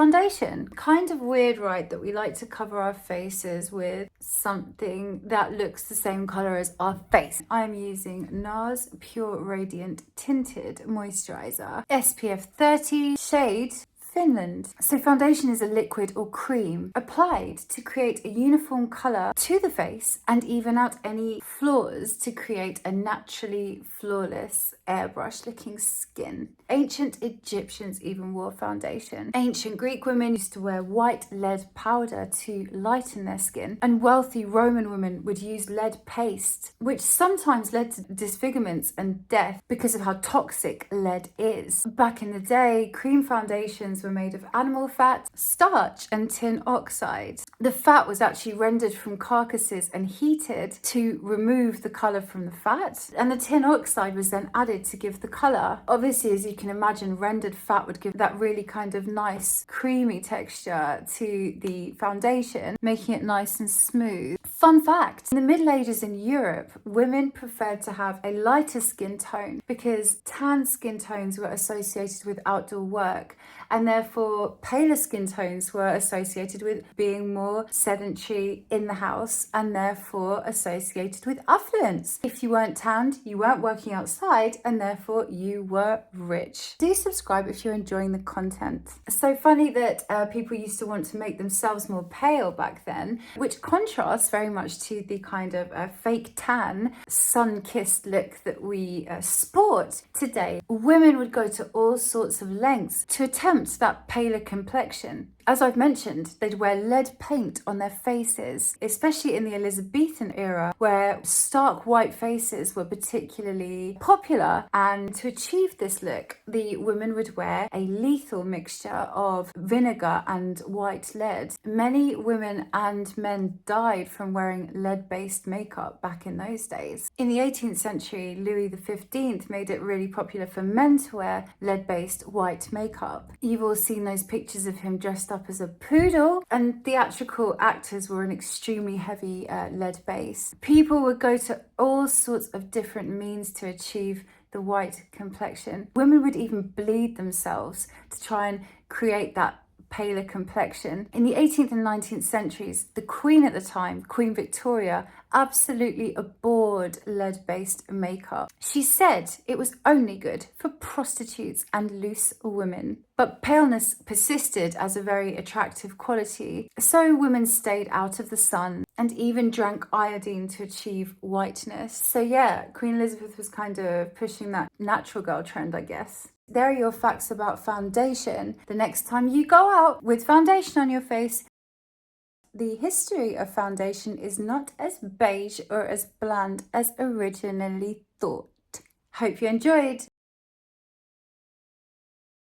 foundation. Kind of weird, right, that we like to cover our faces with something that looks the same color as our face. I'm using NARS Pure Radiant Tinted Moisturizer, SPF 30, shade Finland. So foundation is a liquid or cream applied to create a uniform colour to the face and even out any flaws to create a naturally flawless airbrush looking skin. Ancient Egyptians even wore foundation. Ancient Greek women used to wear white lead powder to lighten their skin, and wealthy Roman women would use lead paste, which sometimes led to disfigurements and death because of how toxic lead is. Back in the day, cream foundations were made of animal fat, starch, and tin oxide. The fat was actually rendered from carcasses and heated to remove the colour from the fat, and the tin oxide was then added to give the colour. Obviously, as you can imagine, rendered fat would give that really kind of nice creamy texture to the foundation, making it nice and smooth. Fun fact, in the Middle Ages in Europe, women preferred to have a lighter skin tone because tan skin tones were associated with outdoor work, and therefore paler skin tones were associated with being more sedentary in the house and therefore associated with affluence. If you weren't tanned, you weren't working outside, and therefore you were rich. Do subscribe if you're enjoying the content. So funny that people used to want to make themselves more pale back then, which contrasts very much to the kind of fake tan, sun-kissed look that we sport today. Women would go to all sorts of lengths to attempt that paler complexion. As I've mentioned, they'd wear lead paint on their faces, especially in the Elizabethan era, where stark white faces were particularly popular. And to achieve this look, the women would wear a lethal mixture of vinegar and white lead. Many women and men died from wearing lead-based makeup back in those days. In the 18th century, Louis XV made it really popular for men to wear lead-based white makeup. You've all seen those pictures of him dressed up as a poodle, and theatrical actors were an extremely heavy lead base. People would go to all sorts of different means to achieve the white complexion. Women would even bleed themselves to try and create that paler complexion. In the 18th and 19th centuries, the Queen at the time, Queen Victoria, absolutely abhorred lead-based makeup. She said it was only good for prostitutes and loose women. But paleness persisted as a very attractive quality, so women stayed out of the sun and even drank iodine to achieve whiteness. So yeah, Queen Elizabeth was kind of pushing that natural girl trend, I guess. There are your facts about foundation. The next time you go out with foundation on your face, the history of foundation is not as beige or as bland as originally thought. Hope you enjoyed.